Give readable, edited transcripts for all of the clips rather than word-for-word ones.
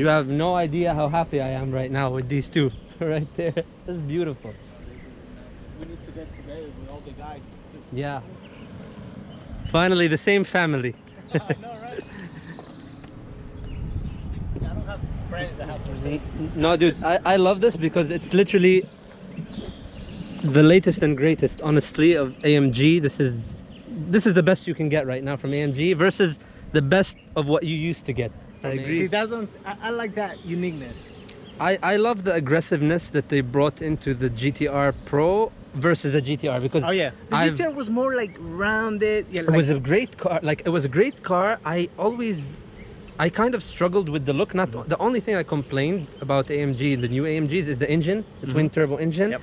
You have no idea how happy I am right now with these two right there. This is beautiful. We need to get together with all the guys. Yeah. Finally, the same family. I know, right? I don't have friends that have Mercedes. No, dude, I love this because it's literally the latest and greatest, honestly, of AMG. This is the best you can get right now from AMG versus the best of what you used to get. I agree. See, that's what I like, that uniqueness. I love the aggressiveness that they brought into the GTR Pro versus the GTR, because the GTR was more like rounded. Yeah, it was a great car. Like, it was a great car. I kind of struggled with the look. Not the only thing I complained about AMG, the new AMGs, is the engine, the twin turbo engine. Yep.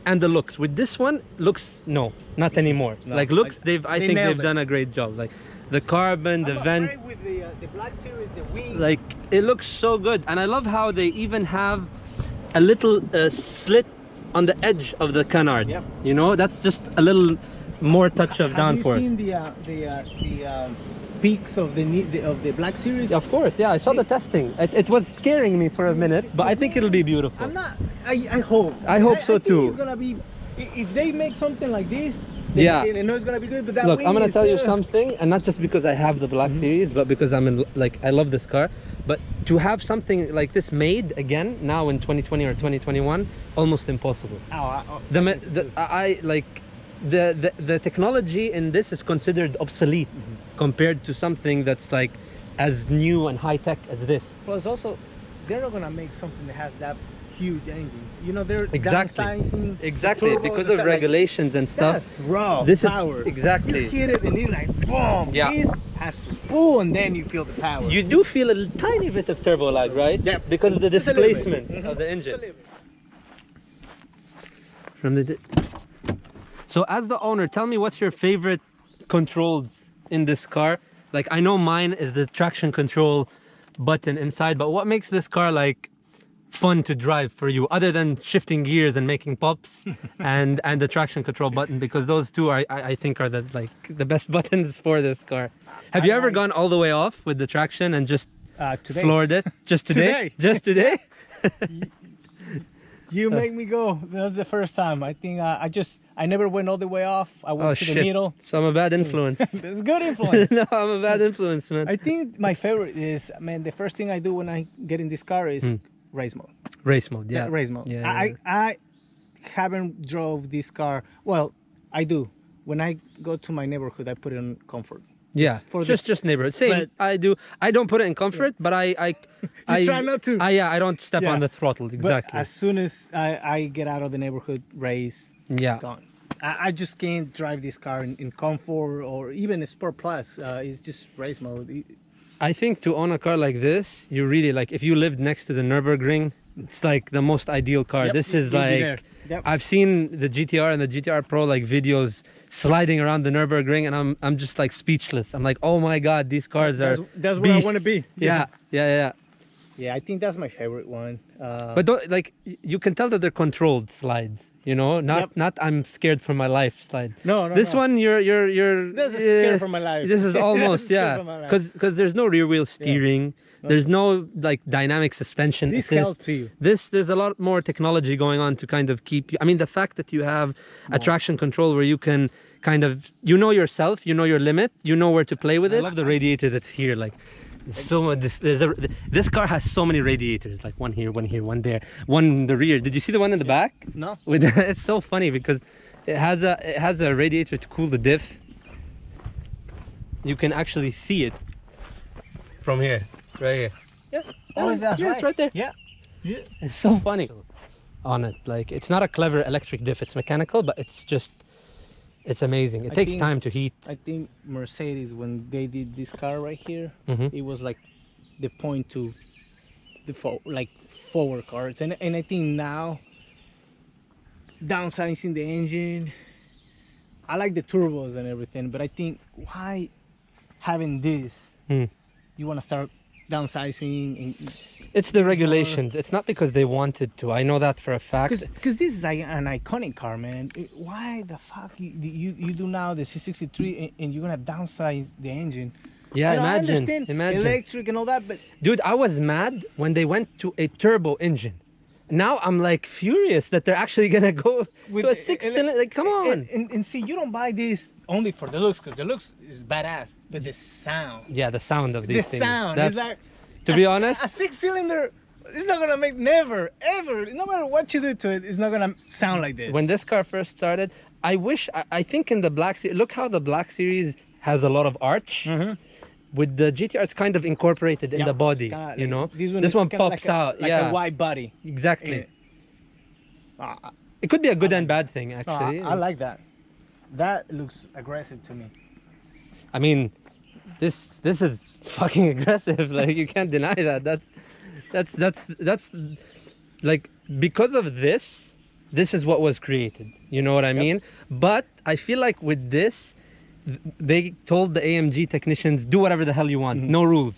And the looks. With this one, looks, no, not anymore. No, like looks, I think they've done a great job. Like the carbon, the vent. With the Blackseries, the wing. Like, it looks so good. And I love how they even have a little slit on the edge of the canard. Yep. You know, that's just a little more touch of downforce. Have you seen the peaks of the Blackseries? Of course, yeah. I saw the testing. It was scaring me for a minute, but I think it'll be beautiful. I hope. I hope so too. It's gonna be, if they make something like this, yeah, I know it's gonna be good. But that look, wing I'm gonna tell you something, and not just because I have the Blackseries, but because I love this car. But to have something like this made again now in 2020 or 2021, almost impossible. The technology in this is considered obsolete compared to something that's like as new and high tech as this. Plus, also, they're not gonna make something that has that huge engine. You know, they're downsizing because of regulations and stuff. That's raw this power. Is exactly. You hit it and it's like boom. Yeah. This has to spool and then you feel the power. You do feel a tiny bit of turbo lag, right? Yeah. Because of the displacement of the engine. So as the owner, tell me, what's your favorite controls in this car? Like, I know mine is the traction control button inside, but what makes this car like fun to drive for you, other than shifting gears and making pops and the traction control button? Because those two are, I think, are the best buttons for this car. Have you ever gone all the way off with the traction and just floored it? Just today? Just today? You make me go. That's the first time. I think I never went all the way off. I went to the middle. So I'm a bad influence. That's good influence. No, I'm a bad influence, man. I think my favorite is, man, the first thing I do when I get in this car is race mode. Race mode, yeah. Race mode. Yeah, I haven't drove this car. Well, I do. When I go to my neighborhood, I put it on comfort. Yeah, just neighborhood. Same. But I do. I don't put it in comfort, but I try not to. I don't step on the throttle. Exactly. But as soon as I get out of the neighborhood, race, gone. I just can't drive this car in comfort or even a Sport Plus. It's just race mode. I think to own a car like this, you really, like, if you lived next to the Nürburgring, it's like the most ideal car. This is like, I've seen the GTR and the GTR Pro like videos sliding around the Nürburgring, and I'm just like speechless. I'm like, oh my god, these cars are that's where I want to be. Yeah, I think that's my favorite one. But like, you can tell that they're controlled slides. You know, not I'm scared for my life slide. No. This one, you're. This is scared for my life. This is almost because there's no rear wheel steering. Yeah. There's no like dynamic suspension. This helps you. There's a lot more technology going on to kind of keep you. I mean, the fact that you have a traction control where you can kind of, you know yourself, you know your limit, you know where to play with it. I love the radiator that's here, like. So this car has so many radiators, like one here, one there, one in the rear. Did you see the one in the back? No. It's so funny because it has a radiator to cool the diff. You can actually see it from here, right here. Yeah. Oh, that's right. It's right there. Yeah. It's so funny on it. Like, it's not a clever electric diff. It's mechanical, but it's amazing. It takes time to heat. I think Mercedes, when they did this car right here, it was like the point to the forward cars, and I think now downsizing the engine. I like the turbos and everything, but I think why having this? You want to start downsizing and it's the regulations. It's not because they wanted to. I know that for a fact. Because this is an iconic car, man. Why the fuck you do now the C63 and you're gonna downsize the engine? Yeah, You know, I imagine, understand imagine. electric and all that, but Dude, I was mad when they went to a turbo engine. Now I'm like furious that they're actually gonna go to a 6-cylinder. Like, come on. And see, you don't buy this only for the looks, because the looks is badass, but the sound. Yeah, the sound of these things. The sound That's, is like, to be honest, a 6-cylinder. It's not gonna make, never, ever, no matter what you do to it, it's not gonna sound like this. when this car first started, I think in the Black Series, look how the Black Series has a lot of arch. With the GTR, it's kind of incorporated in the body, kinda, you know? This This one kinda pops out, like yeah. a wide body. Exactly. Uh, It could be a good and bad thing, actually. I like that. That looks aggressive to me. I mean, this is fucking aggressive. Like, you can't deny that. That's like, because of this is what was created. You know what I mean? But I feel like with this, they told the AMG technicians, do whatever the hell you want, no rules.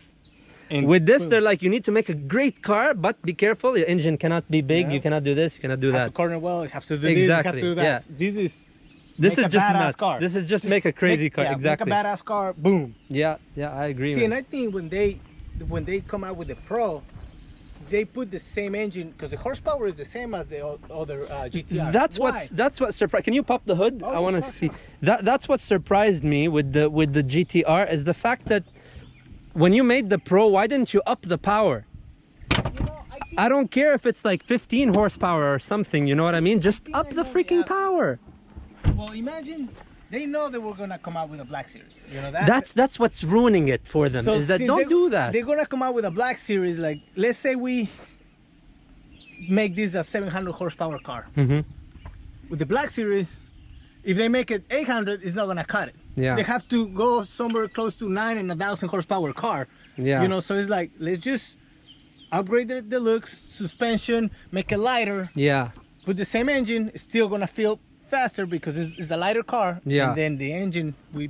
And With this, they're like, you need to make a great car, but be careful. Your engine cannot be big. You cannot do this. You cannot do have that. to corner well. You have to do Exactly, this. You have to do that. yeah. This This is make a just badass nuts. car. This is just make a crazy car. Exactly. Make a badass car. Boom. Yeah, I agree. See, man. and I think when they come out with the Pro, they put the same engine, because the horsepower is the same as the other GTR. That's Why? what surprised. Can you pop the hood? Oh, I want sure, to see. That's what surprised me with the GTR is the fact that when you made the Pro, why didn't you up the power? You know, I don't care if it's like 15 horsepower or something. You know what I mean? Just up the freaking power. Well, imagine they know they were gonna come out with a Black Series. You know that. That's what's ruining it for them. So is that since don't do that. They're gonna come out with a Black Series. Like, let's say we make this a 700 horsepower car. With the Black Series, if they make it 800, it's not gonna cut it. Yeah. They have to go somewhere close to 9 and 1,000 horsepower car. Yeah. You know, so it's like, let's just upgrade the looks, suspension, make it lighter. Yeah. Put the same engine, it's still gonna feel faster because it's a lighter car. Yeah. And then the engine, we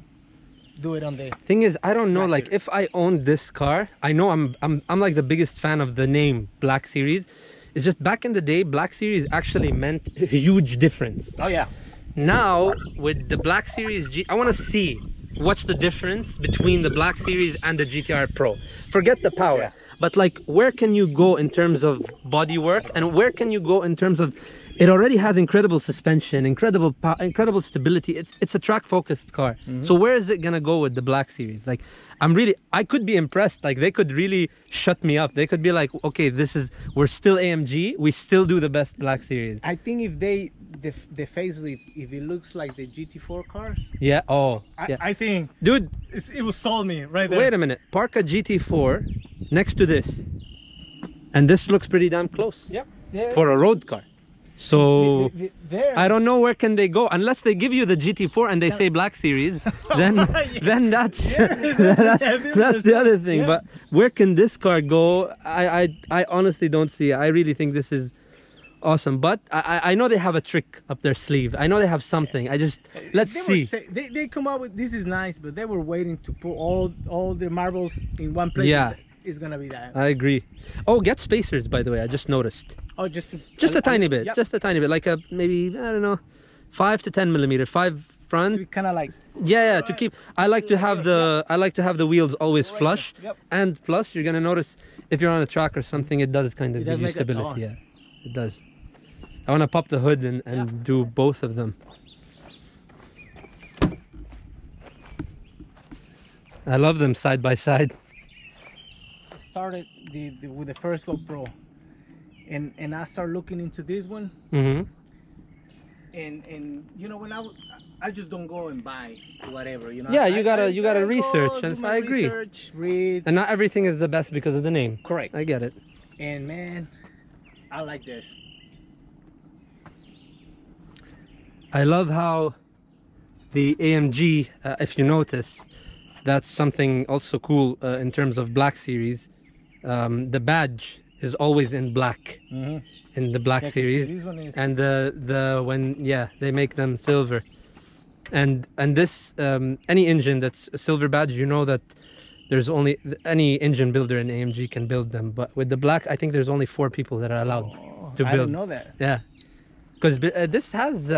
do it on the. Thing is, I don't know. Black Like, Series. if I owned this car, I know I'm like the biggest fan of the name Black Series. It's just back in the day, Black Series actually meant a huge difference. Oh yeah. Now with the Black Series I want to see what's the difference between the Black Series and the GTR Pro. Forget the power, but like, where can you go in terms of bodywork, and where can you go in terms of, it already has incredible suspension, incredible incredible stability. It's a track focused car. So where is it gonna go with the Black Series? Like, I could be impressed. Like, they could really shut me up. They could be like, okay, we're still AMG, we still do the best Black Series. I think if the facelift, if it looks like the GT4 cars, Yeah. Oh, yeah. I think, Dude, it will sold me right there. wait a minute. Park a GT4 next to this, and this looks pretty damn close Yep. Yeah. for a road car. So There. I don't know where can they go unless they give you the GT4 and they say Black Series. Then that's that's the other thing. Yeah. But where can this car go? I honestly don't see. I really think this is awesome. But I know they have a trick up their sleeve. I know they have something. Let's see. They come out with, this is nice, but they were waiting to put all the marbles in one place. Yeah. It's gonna be that. I agree. Oh, get spacers, by the way. I just noticed. Oh, just A tiny bit. Yep. Just a tiny bit. Like a maybe, I don't know, 5 to 10 millimeter. 5 front. Kind of like. Yeah, to keep. I like to have the wheels always flush. Yep. And plus, you're gonna notice if you're on a track or something, it does kind of does give you make it stability. on. Yeah, it does. I want to pop the hood and do both of them. I love them side by side. I started with the first GoPro, and I started looking into this one, and you know, when I just don't go and buy whatever, you know. Yeah, you gotta I research, go, and do my I agree. research, read. And not everything is the best because of the name. Correct. I get it. And man, I like this. I love how the AMG, if you notice, that's something also cool in terms of Black Series. The badge is always in black in the Black Series, this one is, and they make them silver. And this any engine that's a silver badge, you know that there's only any engine builder in AMG can build them. But with the black, I think there's only 4 people that are allowed to build. I didn't know that. Yeah. Because this has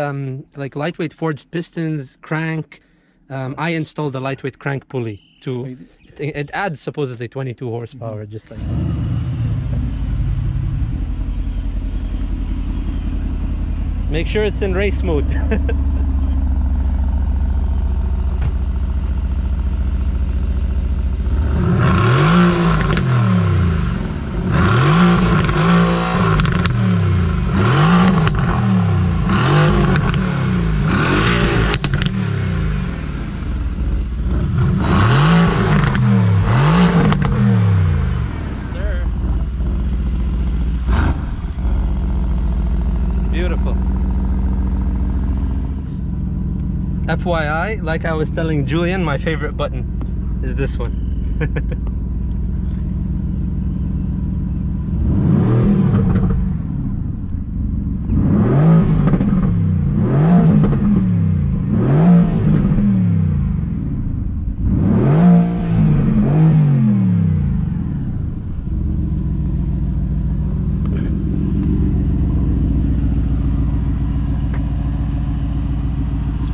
like lightweight forged pistons, crank. I installed a lightweight crank pulley to. It it adds supposedly 22 horsepower, just like. Make sure it's in race mode. Beautiful. FYI, like I was telling Julian, my favorite button is this one.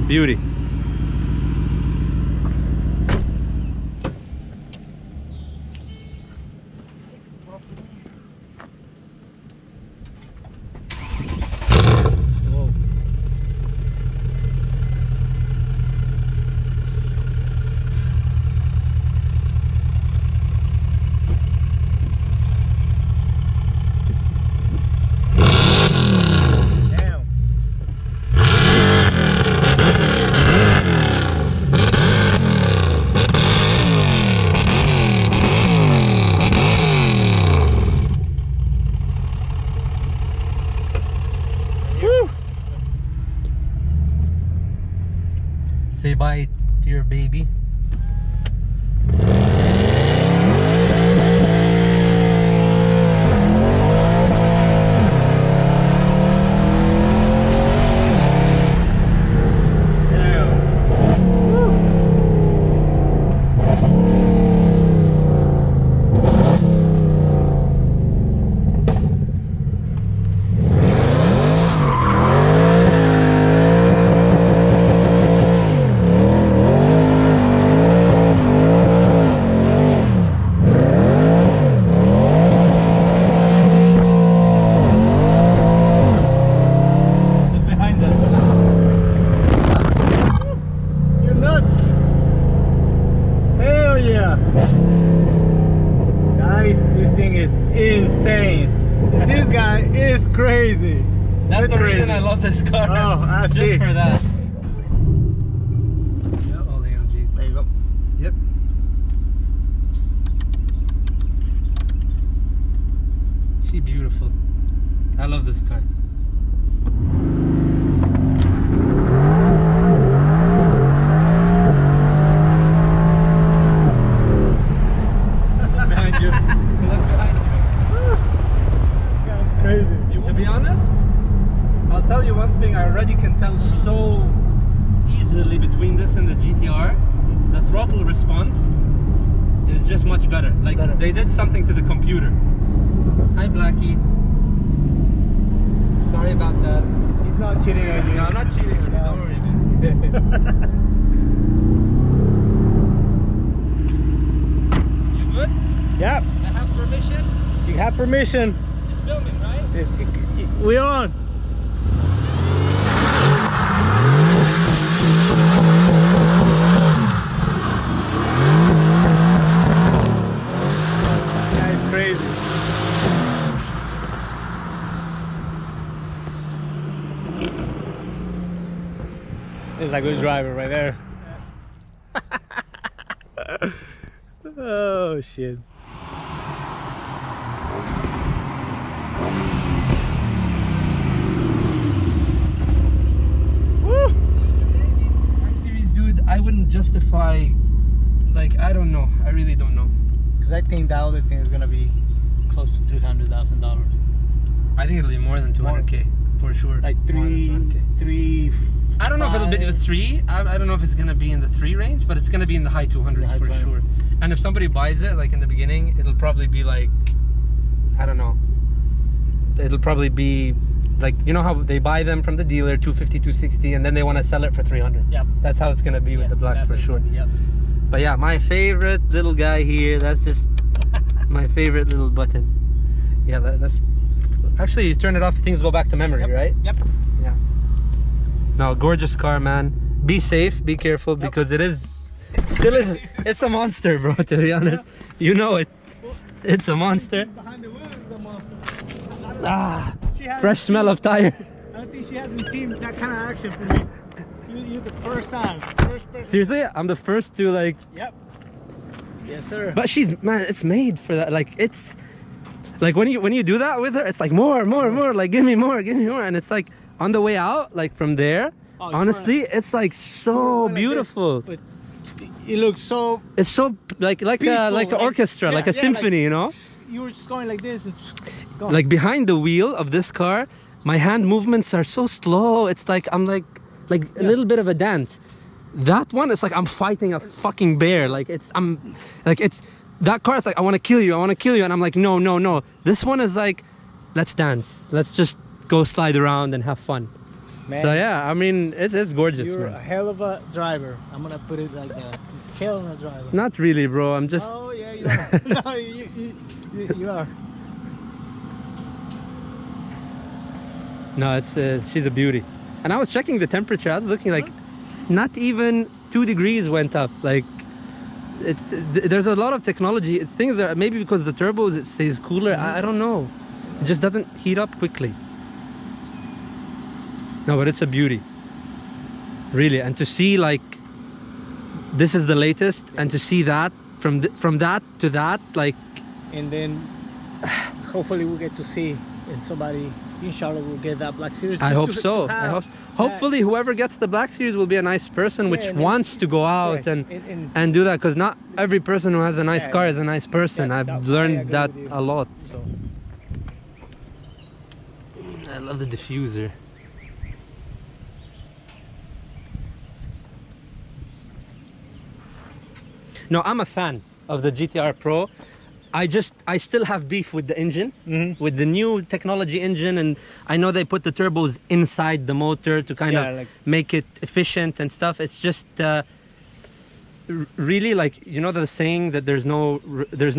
Beauty. Whoa. Say bye to your baby. Insane. This guy is crazy. That's the reason I love this car. Oh, I see. Just for that. Yeah, all AMGs. There you go. Yep. She beautiful. I love this car. Behind you. Look behind you. That's crazy. To be honest, I'll tell you one thing. I already can tell so easily between this and the GTR. The throttle response is just much better. Like they did something to the computer. Hi Blackie. Sorry about that. He's not cheating on you. No, I'm not cheating on you. Don't worry, man. You good? Yep. I have permission. You have permission. It's filming, right? We're on. That is crazy. This is a good driver right there. Oh shit. Woo! Blackseries, dude, I wouldn't justify, like, I don't know. I really don't know. Because I think that other thing is gonna be close to $300,000. I think it'll be more than 200K for sure. Like three. I don't know if it'll be 3. I don't know if it's gonna be in the 3 range, but it's gonna be in the high 200s for sure. And if somebody buys it, like in the beginning, it'll probably be like, I don't know. It'll probably be like, you know how they buy them from the dealer, 250, 260, and then they want to sell it for 300. Yep. That's how it's gonna be with the black for sure. Yep. But yeah, my favorite little guy here, that's just my favorite little button. Yeah, that's actually, you turn it off, things go back to memory, right? Yep. Yeah. No, gorgeous car, man. Be safe, be careful, because it is still is it's a monster, bro, to be honest. You know it. It's a monster. Behind the wheel is the monster. Fresh smell of tire. I don't think she hasn't seen that kind of action from me. You're the first time. First person. Seriously, I'm the first to like. Yep. Yes, sir. But man, it's made for that. Like it's like when you do that with her, it's like more, like give me more, and it's like on the way out, like from there. Oh, honestly, it's like so beautiful. But it looks so. It's so like an orchestra, like a symphony, you know. You were just going like this and going. Like behind the wheel of this car, my hand movements are so slow. It's like I'm like a little bit of a dance. That one, it's like I'm fighting a fucking bear. Like it's that car is like I want to kill you, and I'm like no. This one is like let's dance. Let's just go slide around and have fun. Man, so yeah, I mean it's gorgeous. You're man. a hell of a driver. I'm gonna put it like that. Hell of a driver. Not really, bro. I'm just. Oh yeah, you are. No, you are. No, it's she's a beauty. And I was checking the temperature. I was looking like not even 2 degrees went up. Like there's a lot of technology. Things that maybe because the turbos it stays cooler. I don't know. It just doesn't heat up quickly. No, but it's a beauty. Really, and to see like this is the latest, and to see that from that to that, like, and then hopefully we'll get to see, and somebody inshallah will get that Black Series. I hope so. Hopefully whoever gets the Black Series will be a nice person which wants to go out and do that, because not every person who has a nice car is a nice person. I've learned that a lot. So I love the diffuser. No, I'm a fan of the GTR Pro. I still have beef with the engine, with the new technology engine, and I know they put the turbos inside the motor to kind of like make it efficient and stuff. It's just really, like, you know the saying that there's no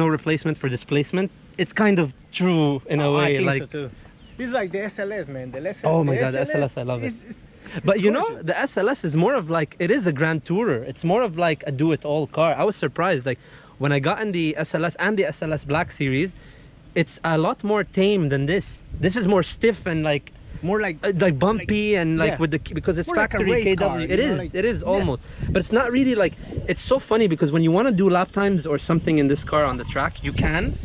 replacement for displacement. It's kind of true in a way. I think so too. It's like the SLS, man. The SLS. Oh my god, the SLS, I love it. But you know, the SLS is more of like, it is a Grand Tourer. It's more of like a do-it-all car. I was surprised, like, when I got in the SLS and the SLS Black Series, it's a lot more tame than this. This is more stiff and like more like bumpy and like with the, because it's more factory like KW. Car, it is almost. But it's not really like, it's so funny because when you want to do lap times or something in this car on the track, you can,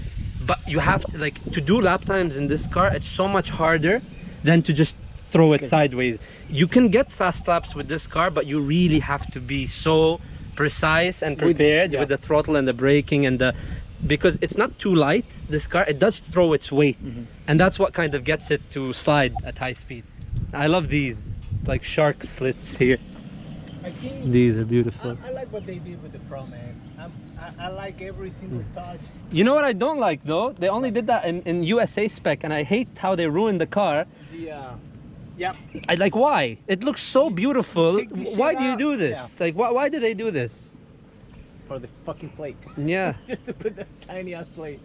but you have to, like, to do lap times in this car, it's so much harder than to just throw it sideways. You can get fast laps with this car, but you really have to be so precise and prepared with the throttle and the braking and the, because it's not too light, this car, it does throw its weight, and that's what kind of gets it to slide at high speed. I love these like shark slits here. I think these are beautiful. I like what they did with the Pro, man. I like every single touch. You know what I don't like though? They only did that in USA spec, and I hate how they ruined the car. Yep. I like, why? It looks so beautiful. Why do you do this? Yeah. Like, why do they do this? For the fucking plate. Yeah. Just to put the tiny ass plate.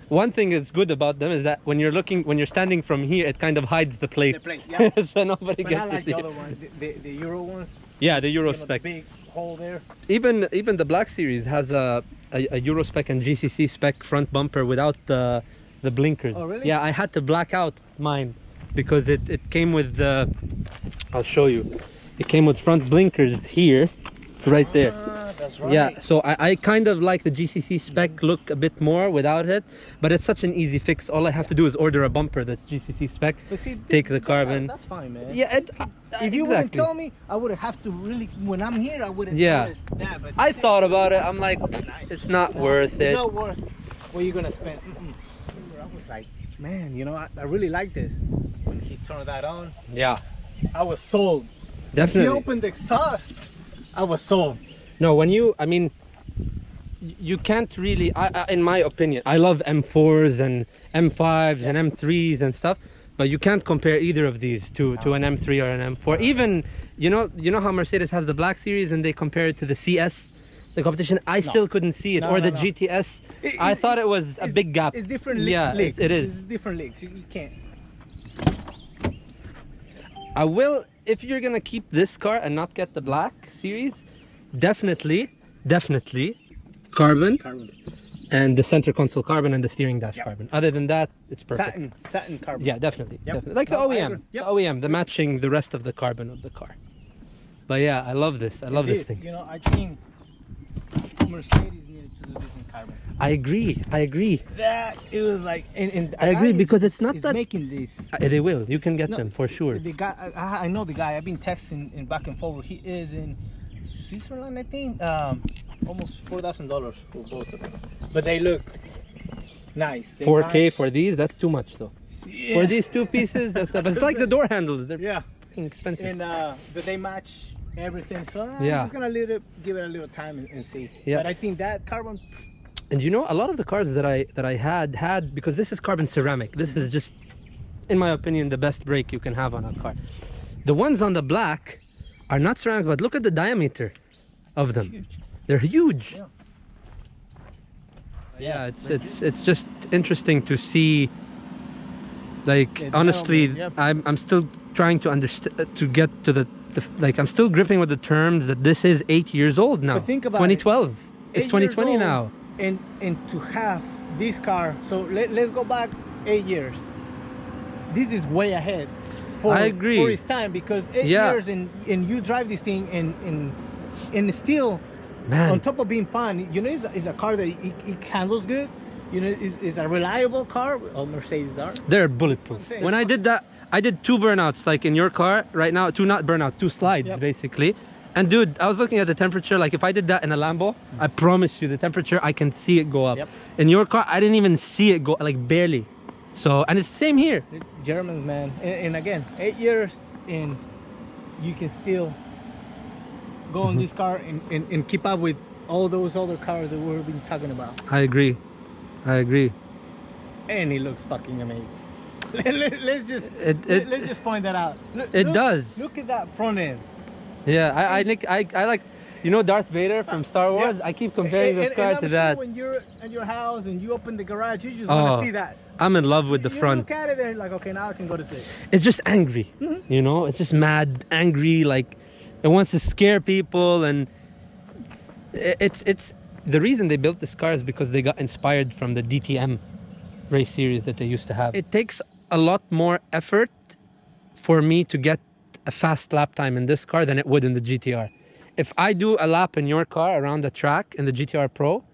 One thing that's good about them is that when you're standing from here, it kind of hides the plate. The plate, yeah. So nobody gets I like to see the other one, the Euro ones. Yeah, the Euro spec. The big hole there. Even the Black Series has a Euro spec and GCC spec front bumper without the blinkers. Oh really? Yeah, I had to black out mine because it came with the, I'll show you. It came with front blinkers here, right there. That's right. Yeah, so I kind of like the GCC spec look a bit more without it, but it's such an easy fix. All I have to do is order a bumper that's GCC spec, take the carbon. That's fine, man. Yeah, if you wouldn't tell me, I would have to really, when I'm here, I wouldn't notice that. But I thought about it. I'm like, it's not worth it. It's not worth what you're gonna spend. I was like, man, you know, I really like this. When he turned that on, yeah, I was sold. Definitely. He opened the exhaust, I was sold. No, when you, I mean, you can't really, in my opinion, I love M4s and M5s and M3s and stuff, but you can't compare either of these to an M3 or an M4. Even, you know how Mercedes has the Black Series and they compare it to the CS the competition, I still couldn't see it. No, Or no, the no. GTS, I thought it was a big gap. It's different Yeah, leagues. it is. It's different leagues. You can't. I will, if you're gonna keep this car and not get the Black Series, definitely carbon. And the center console carbon and the steering dash carbon. Other than that, it's perfect. Satin carbon. Yeah, definitely. Yep. Definitely. Like the No, I OEM. agree. Yep. The OEM, the matching the rest of the carbon of the car. But yeah, I love this. I love this thing. You know, I think Mercedes needed to do this in carbon. I agree. I agree. That it was like, and I agree because it's not that making this. they will. You can get them for sure. The guy, I know the guy. I've been texting and back and forward. He is in Switzerland, I think. Almost $4,000 for both of them. But they look nice. They 4K match. for these, that's too much though. Yeah. For these two pieces, that's but it's like the door handles. They're fucking expensive. And but they match everything. So I'm Yeah. just gonna give it a little time and see. Yeah. But I think that carbon. And you know, a lot of the cars that I had because this is carbon ceramic. This is just, in my opinion, the best brake you can have on a car. The ones on the Black are not ceramic, but look at the diameter of them. Huge. They're huge. Yeah. Yeah, it's just interesting to see. Like honestly, I'm still trying to understand, to get to the like I'm still gripping with the terms that this is 8 years old now. But think about 2012. it. It's 8 years 2020 old, now. And to have this car, so let's go back 8 years. This is way ahead for I agree. for its time, because 8 years and you drive this thing and still, Man. on top of being fun, you know, it's a car that it handles good. You know, it's a reliable car. All Mercedes are. They're bulletproof. When I did that, I did 2 burnouts, like in your car right now, 2 not burnouts, 2 slides basically. And dude, I was looking at the temperature, like if I did that in a Lambo, I promise you the temperature, I can see it go up. In your car, I didn't even see it go, like barely. So, and it's the same here. The Germans, man. And again, 8 years and you can still go on this car and keep up with all those other cars that we've been talking about. I agree. I agree. And it looks fucking amazing. let's just point that out. It does. Look at that front end. Yeah, I like, you know, Darth Vader from Star Wars. I keep comparing this car to that. When you're at your house and you open the garage, you just want to see that. I'm in love with the front. You look at it and like, okay, now I can go to sleep. It's just angry, you know. It's just mad, angry. Like it wants to scare people, and it's the reason they built this car is because they got inspired from the DTM race series that they used to have. It takes a lot more effort for me to get a fast lap time in this car than it would in the GTR. If I do a lap in your car around the track in the GTR Pro,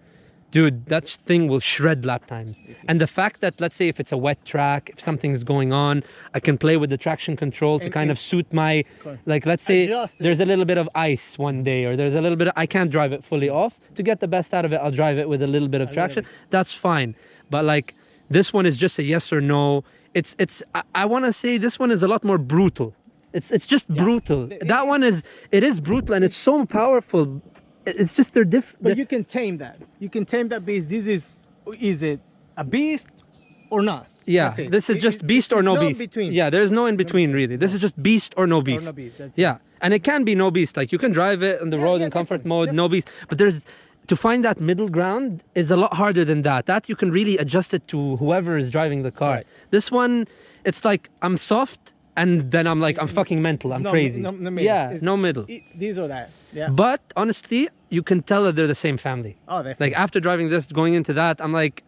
dude, that thing will shred lap times. And the fact that, let's say if it's a wet track, if something's going on, I can play with the traction control to kind of suit my, like let's say there's a little bit of ice one day, or there's a little bit of, I can't drive it fully off. To get the best out of it, I'll drive it with a little bit of traction. That's fine. But like this one is just a yes or no. I want to say this one is a lot more brutal. It's just brutal. That one is, it is brutal and it's so powerful. It's just they're different. But you can tame that. You can tame that beast. Is it a beast or not? Yeah, this is just beast or no beast. Between. Yeah, there's no in between really. This is just beast or no beast. Or no beast. Yeah, and it can be no beast. Like you can drive it on the road in comfort mode, no beast. But to find that middle ground is a lot harder than that. That you can really adjust it to whoever is driving the car. Right. This one, it's like I'm soft. And then I'm like, I'm fucking mental. I'm crazy. No middle. Yeah, no middle. These or that. Yeah. But honestly, you can tell that they're the same family. Oh, definitely. Like after driving this, going into that, I'm like,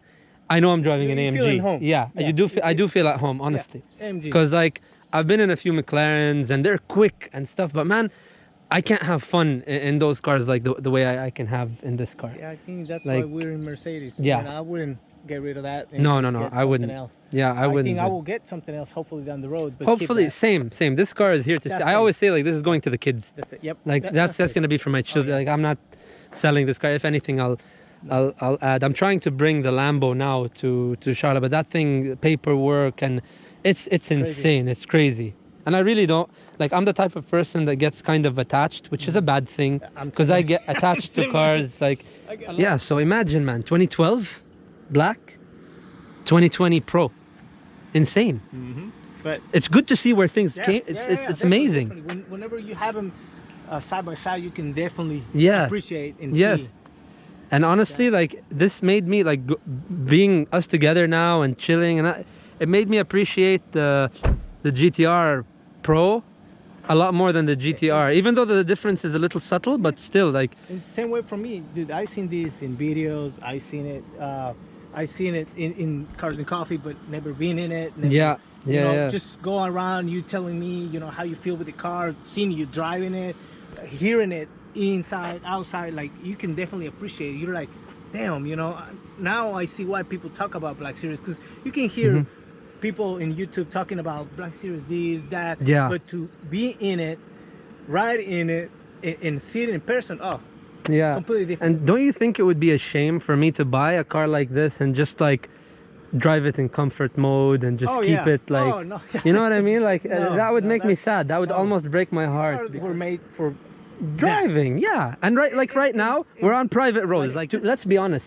I know I'm driving an AMG. Feel at home. Yeah, I do feel at home, honestly. AMG. Because like I've been in a few McLarens and they're quick and stuff, but man, I can't have fun in those cars like the way I can have in this car. Yeah, I think that's like, why we're in Mercedes. Yeah. And I wouldn't get rid of that. No, I wouldn't. Else. Yeah, I wouldn't. I think I will get something else hopefully down the road. But hopefully, same. This car is here to stay. I always say like this is going to the kids. That's it. Yep. Like that's going to be for my children. Like I'm not selling this car. If anything, I'll add. I'm trying to bring the Lambo now to Charlotte, but that thing, paperwork, and it's insane. It's crazy. And I really don't like. I'm the type of person that gets kind of attached, which is a bad thing because I get attached to cars. Like, yeah. So imagine, man, 2012, Black, 2020 Pro, insane. But it's good to see where things came. It's amazing. Definitely. Whenever you have them side by side, you can definitely appreciate and see. And honestly, like this made me like being us together now and chilling, and it made me appreciate the GTR Pro a lot more than the GTR, even though the difference is a little subtle, but still, like. It's the same way for me, dude. I seen this in videos. I seen it in Cars and Coffee, but never been in it. Never, Yeah, you know, yeah. just going around, you telling me, you know, how you feel with the car, seeing you driving it, hearing it inside, outside. Like, you can definitely appreciate it. You're like, damn, you know. Now I see why people talk about Blackseries, because you can hear people in YouTube talking about Blackseries, this, that. Yeah. But to be in it, ride in it, and see it in person, oh, Yeah. completely different. And don't you think it would be a shame for me to buy a car like this and just like drive it in comfort mode and just keep it like, oh, no. you know what I mean? Like that would make me that's- sad. That would almost break my heart. Cars were made for Driving, yeah. And right now we're on private roads. Like, let's be honest.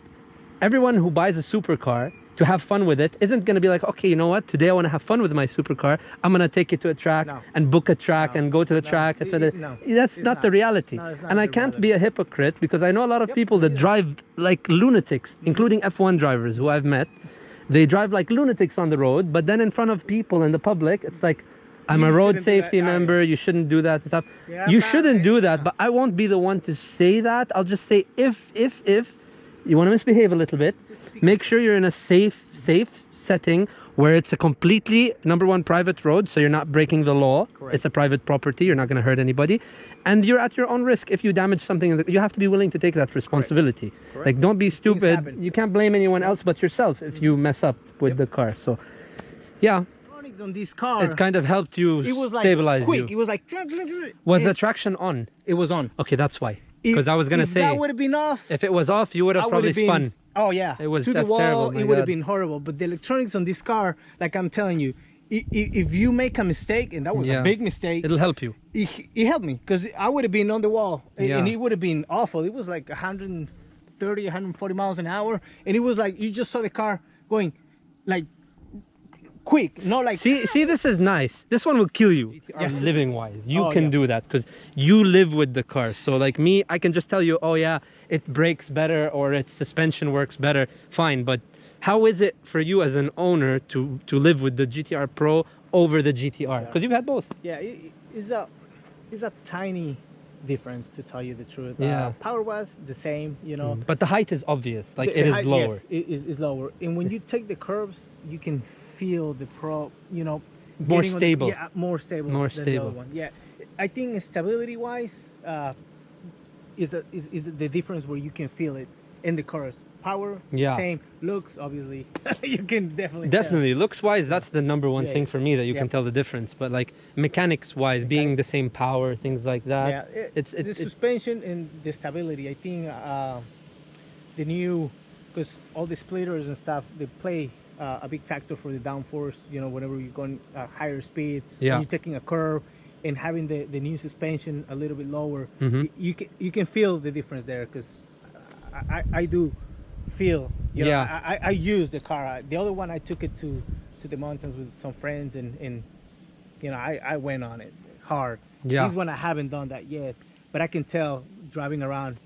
Everyone who buys a supercar to have fun with it isn't going to be like, okay, you know what? Today I want to have fun with my supercar. I'm going to take it to a track and book a track and go to the track. That's not the reality. No, it's not and I the can't reality. be a hypocrite, because I know a lot of people that drive like lunatics, including F1 drivers who I've met. They drive like lunatics on the road, but then in front of people in the public, it's like, I'm a road safety member, you shouldn't do that stuff. Yeah, You man, shouldn't do that, but I won't be the one to say that. I'll just say if you want to misbehave a little bit, make sure you're in a safe setting where it's a completely, number one, private road, so you're not breaking the law. Correct. It's a private property, you're not going to hurt anybody. And you're at your own risk. If you damage something, you have to be willing to take that responsibility. Correct. Like, don't be stupid. happen. You can't blame anyone else but yourself if you mess up with the car. So, yeah. on this car. It kind of helped you It was like stabilize quick. you. It was like. Was the traction on? It was on. Okay, that's why. Because I was gonna If say, that would have been off. if it was off, you would have I probably would've been, spun. Oh yeah, It was- to the that's wall. terrible, my It would have God. been horrible. But the electronics on this car, like I'm telling you, if you make a mistake, and that was Yeah. a big mistake, It'll help you. it helped me, because I would have been on the wall, Yeah. and it would have been awful. It was like 130, 140 miles an hour, and it was like you just saw the car going, like, quick, not like. See, this is nice. This one will kill you, living wise. You can do that because you live with the car. So like me, I can just tell you, oh yeah, it brakes better or its suspension works better. Fine, but how is it for you as an owner to live with the GTR Pro over the GTR? Because you've had both. Yeah, it's a tiny difference, to tell you the truth. Yeah. Power was the same, you know. But the height is obvious. Like The it is height, lower. Yes, it is lower. And when you take the curves, you can feel the Pro, you know, More getting on stable. yeah, more stable. More than stable. The other one. Yeah, I think stability wise, is the difference where you can feel it in the cars. Power, Yeah. same. Looks, obviously, you can definitely. Definitely, looks wise, that's the number one Yeah, thing for me that you yeah. can tell the difference. But like mechanics wise, being the same power, things like that. Yeah, it's the suspension and the stability. I think the new, because all the splitters and stuff, they play a big factor for the downforce. You know, whenever you're going higher speed, Yeah. you're taking a curve, and having the new suspension a little bit lower, Mhm. you can feel the difference there. Because I do feel, you know, Yeah. I use the car. The other one, I took it to the mountains with some friends, and you know, I went on it hard. Yeah. This one I haven't done that yet, but I can tell driving around,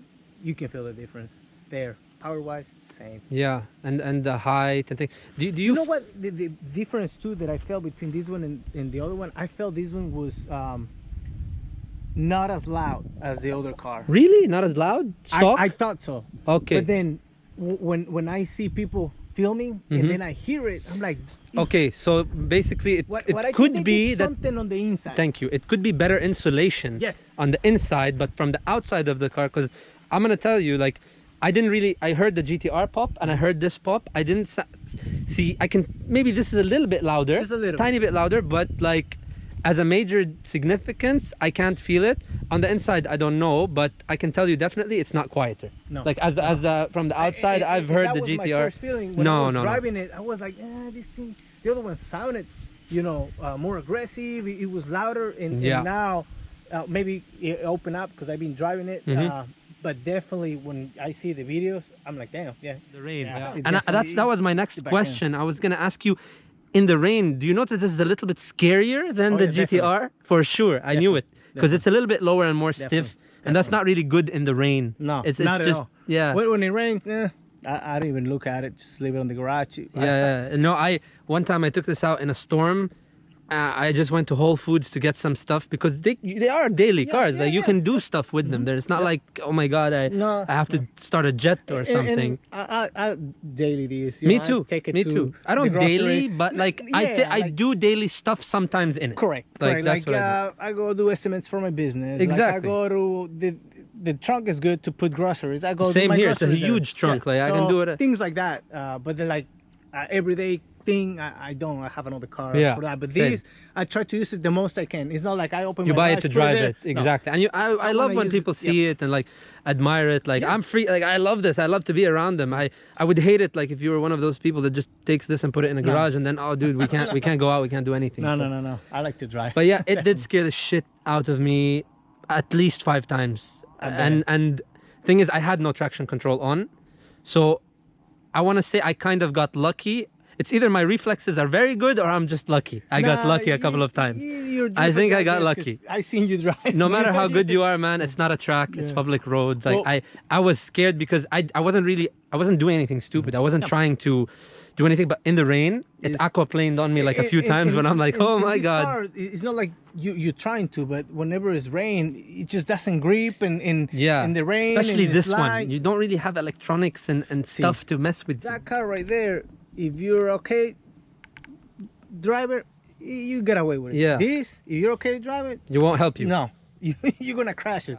you can feel the difference there. Power wise, same. Yeah, and the height and things. Do you You know what the difference too that I felt between this one and the other one? I felt this one was not as loud as the other car. really not as loud? Stock? I thought so. Okay. But then when I see people filming and then I hear it, I'm like, Okay, so basically it I could think they be did that. something on the inside. Thank you. It could be better insulation. Yes. On the inside, but from the outside of the car, because I'm gonna tell you, like, I heard the GTR pop and I heard this pop. I didn't see. Maybe this is a little bit louder, Just a little tiny bit louder, but like as a major significance, I can't feel it. On the inside, I don't know, but I can tell you definitely it's not quieter. No. Like from the outside, I've heard the GTR. That was my first feeling. When No, I was no, no. driving it, I was like, this thing. The other one sounded, you know, more aggressive. It was louder, and now maybe it opened up because I've been driving it. But definitely when I see the videos, I'm like, damn, yeah. The rain. Yeah, it And definitely- that was my next back question. I was gonna ask you, in the rain, do you notice this is a little bit scarier than Oh, the yeah, GTR? For sure, I knew it because it's a little bit lower and more stiff. Definitely. and that's not really good in the rain. No, it's not at just all. yeah. When it rains, I don't even look at it. Just leave it on the garage. Yeah. No, one time I took this out in a storm. I just went to Whole Foods to get some stuff because they are daily cars. Like you can do stuff with them. It's not like, oh my god, I have to start a jet or something. And I daily these. Me too. Me too. I don't daily, but like I do daily stuff sometimes in it. Correct. Like that's what I go do estimates for my business. Exactly. Like I go to the trunk is good to put groceries. I go. Same do my here. It's a groceries huge there. trunk. Like I can do it. Things like that. But they're like everyday thing. I don't. I have another car for that. But these, I try to use it the most I can. It's not like I open. You my buy garage, it to drive it. No. Exactly. And I love when people see it and like admire it. Like I'm free. Like I love this. I love to be around them. I would hate it like if you were one of those people that just takes this and put it in a garage and then, oh dude, we can't go out. We can't do anything. No. I like to drive. But yeah, it did scare the shit out of me at least 5 times. And thing is, I had no traction control on, so I want to say I kind of got lucky. It's either my reflexes are very good or I'm just lucky. I got lucky a couple of times. I think I got lucky. I seen you drive. No matter how good you are, man, it's not a track. It's public roads. Like I was scared because I wasn't doing anything stupid. I wasn't trying to do anything, but in the rain, it aquaplaned on me like a few times when I'm like, oh my god. Car, it's not like you're trying to, but whenever it's rain, it just doesn't grip in the rain. Especially this one. You don't really have electronics and stuff to mess with. That car right there, if you're okay, driver, you get away with it. Yeah. This, if you're okay, drive it. You won't help you. No, you're gonna crash it.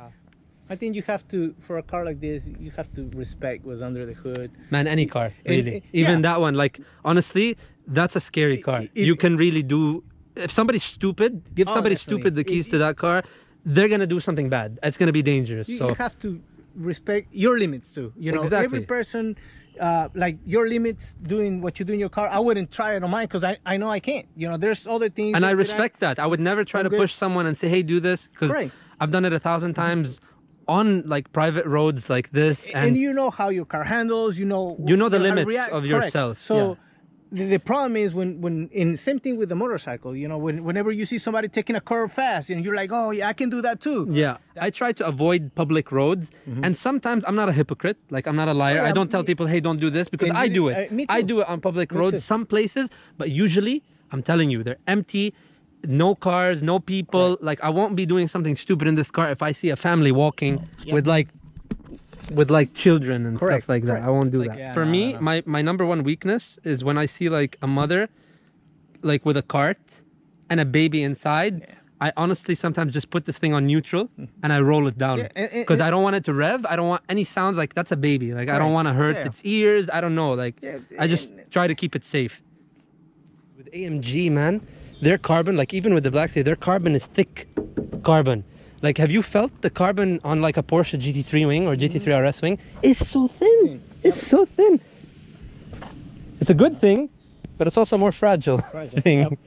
I think you have to, for a car like this, you have to respect what's under the hood. Man, any car, really. Even that one, like, honestly, that's a scary car. You can really do, if somebody's stupid, give somebody stupid the keys to that car, they're gonna do something bad. It's gonna be dangerous. You have to respect your limits too. You know, every person, like your limits doing what you do in your car, I wouldn't try it on mine because I know I can't. You know, there's other things. And I respect that. I would never try to push someone and say, hey, do this, because I've done it 1,000 times on like private roads like this. And you know how your car handles, you know the limits of yourself. So the problem is when in same thing with the motorcycle, you know, whenever you see somebody taking a curve fast and you're like, oh yeah, I can do that too. Yeah, I try to avoid public roads, and sometimes I'm not a hypocrite, like I'm not a liar. I don't tell people, hey, don't do this, because I do it. I do it on public roads, some places, but usually I'm telling you, they're empty. No cars, no people. Like I won't be doing something stupid in this car if I see a family walking with like children and stuff like that. I won't do that. For me, my number one weakness is when I see like a mother like with a cart and a baby inside. I honestly sometimes just put this thing on neutral and I roll it down because I don't want it to rev. I don't want any sounds. Like that's a baby. Like I don't want to hurt its ears. I don't know. Like I just try to keep it safe. With AMG, man, their carbon, like even with the Blackseries, their carbon is thick carbon. Like, have you felt the carbon on like a Porsche GT3 wing or GT3 RS wing? It's so thin. It's so thin. It's a good thing, but it's also a more fragile thing.